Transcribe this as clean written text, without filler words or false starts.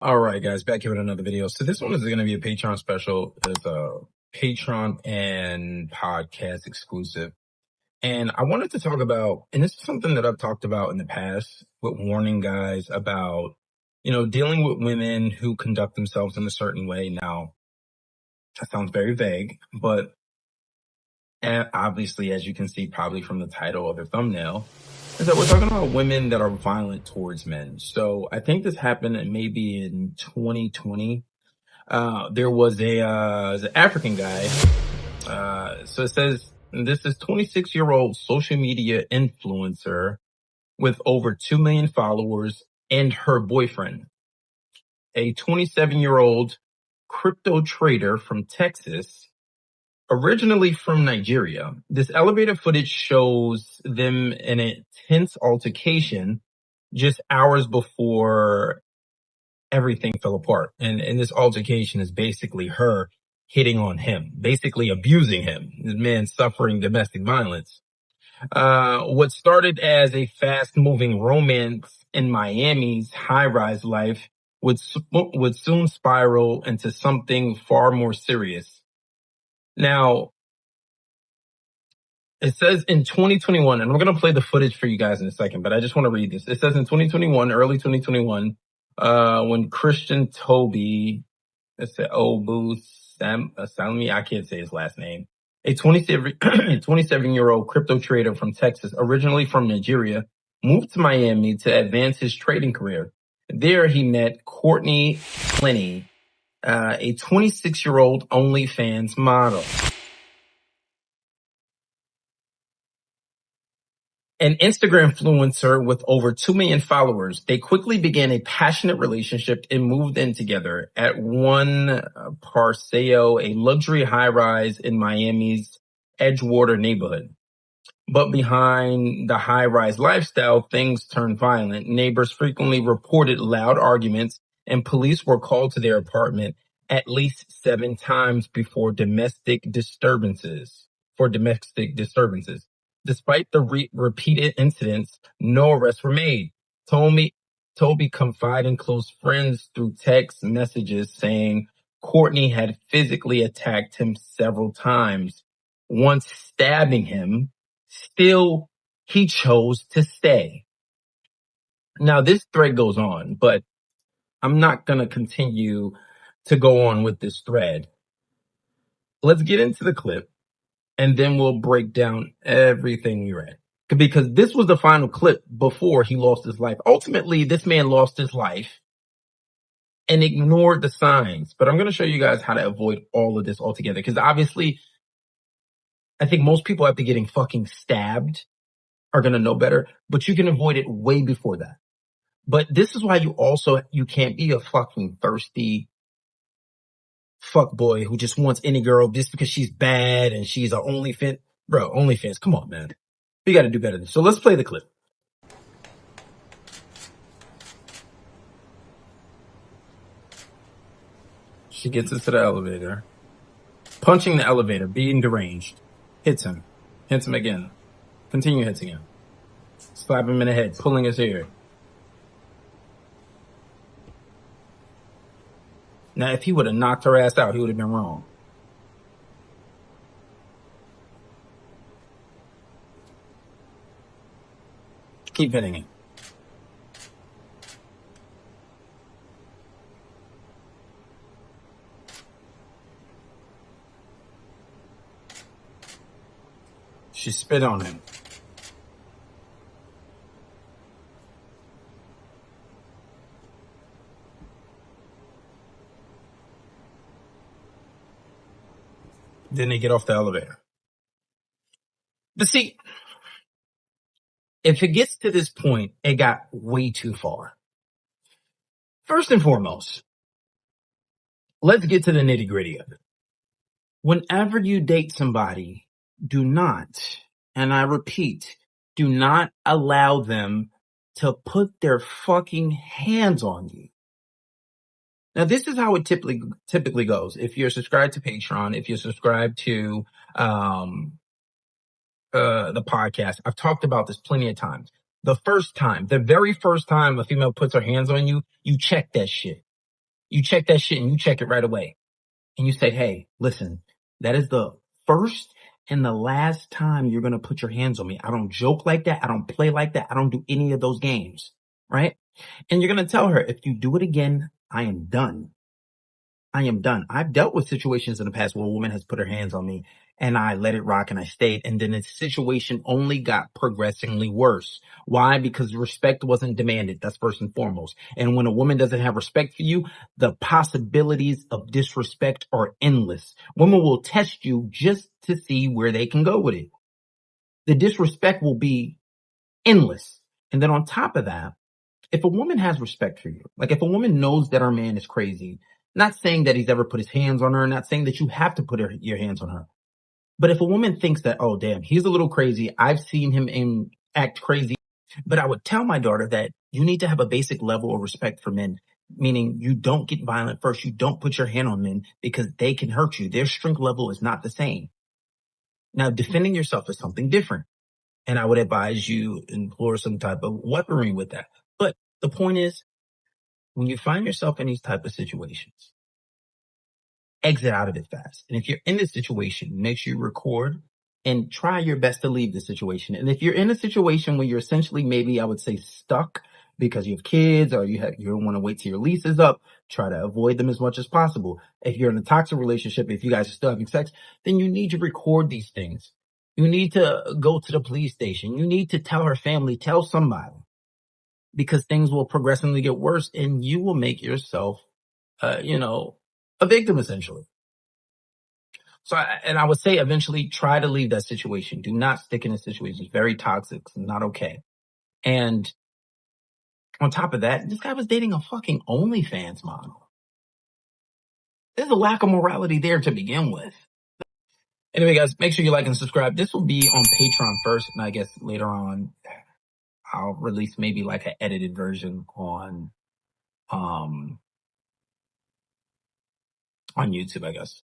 All right, guys, back here with another video. So this one is going to be a Patreon special. It's a Patreon and podcast exclusive. And I wanted to talk about, and this is something that I've talked about in the past with warning guys about, dealing with women who conduct themselves in a certain way. Now, that sounds very vague, but obviously, as you can see probably from the title of the thumbnail, is that we're talking about women that are violent towards men. So I think this happened maybe in 2020. There was an African guy. So it says this is 26-year-old social media influencer with over 2 million followers and her boyfriend, a 27-year-old crypto trader from Texas, originally from Nigeria. This elevator footage shows them in a tense altercation just hours before everything fell apart. And this altercation is basically her hitting on him, basically abusing him. The man suffering domestic violence. What started as a fast moving romance in Miami's high rise life would soon spiral into something far more serious. Now, it says in 2021, and I'm going to play the footage for you guys in a second, but I just want to read this. It says in 2021, early 2021, when Christian Toby, it's the Obu Salmi, I can't say his last name, a 27-year-old crypto trader from Texas, originally from Nigeria, moved to Miami to advance his trading career. There he met Courtney Plenty, a 26-year-old OnlyFans model. An Instagram influencer with over 2 million followers, they quickly began a passionate relationship and moved in together at One Paseo, a luxury high-rise in Miami's Edgewater neighborhood. But behind the high-rise lifestyle, things turned violent. Neighbors frequently reported loud arguments, and police were called to their apartment at least 7 times for domestic disturbances. Despite the repeated incidents, no arrests were made. Toby confided in close friends through text messages saying Courtney had physically attacked him several times, once stabbing him. Still, he chose to stay. Now, this thread goes on, but I'm not going to continue to go on with this thread. Let's get into the clip, and then we'll break down everything we read. Because this was the final clip before he lost his life. Ultimately, this man lost his life and ignored the signs. But I'm going to show you guys how to avoid all of this altogether. Because obviously, I think most people after getting fucking stabbed are going to know better. But you can avoid it way before that. But this is why you can't be a fucking thirsty fuck boy who just wants any girl just because she's bad and she's an OnlyFans. Bro, OnlyFans, come on, man. We got to do better than this. So let's play the clip. She gets into the elevator. Punching the elevator, being deranged. Hits him. Hits him again. Continue hitting him. Slap him in the head, pulling his hair. Now, if he would have knocked her ass out, he would have been wrong. Keep hitting him. She spit on him. Then they get off the elevator. But see, if it gets to this point, it got way too far. First and foremost, let's get to the nitty gritty of it. Whenever you date somebody, do not, and I repeat, do not allow them to put their fucking hands on you. Now, this is how it typically goes. If you're subscribed to Patreon, if you're subscribed to the podcast, I've talked about this plenty of times. The very first time a female puts her hands on you, you check that shit. You check that shit and you check it right away. And you say, hey, listen, that is the first and the last time you're going to put your hands on me. I don't joke like that. I don't play like that. I don't do any of those games. Right. And you're going to tell her, if you do it again, I am done. I am done. I've dealt with situations in the past where a woman has put her hands on me and I let it rock and I stayed. And then the situation only got progressively worse. Why? Because respect wasn't demanded. That's first and foremost. And when a woman doesn't have respect for you, the possibilities of disrespect are endless. Women will test you just to see where they can go with it. The disrespect will be endless. And then on top of that, if a woman has respect for you, like if a woman knows that our man is crazy, not saying that he's ever put his hands on her, not saying that you have to put your hands on her, but if a woman thinks that, oh damn, he's a little crazy, I've seen him act crazy, but I would tell my daughter that you need to have a basic level of respect for men, meaning you don't get violent first, you don't put your hand on men because they can hurt you. Their strength level is not the same. Now, defending yourself is something different. And I would advise you employ some type of weaponry with that. But the point is, when you find yourself in these type of situations, exit out of it fast. And if you're in this situation, make sure you record and try your best to leave the situation. And if you're in a situation where you're essentially maybe I would say stuck because you have kids or you don't want to wait till your lease is up, try to avoid them as much as possible. If you're in a toxic relationship, if you guys are still having sex, then you need to record these things. You need to go to the police station. You need to tell her family, tell somebody, because things will progressively get worse and you will make yourself, a victim essentially. So, and I would say eventually try to leave that situation. Do not stick in a situation. It's very toxic. It's not okay. And on top of that, this guy was dating a fucking OnlyFans model. There's a lack of morality there to begin with. Anyway, guys, make sure you like and subscribe. This will be on Patreon first, and I guess later on I'll release maybe like an edited version on YouTube, I guess.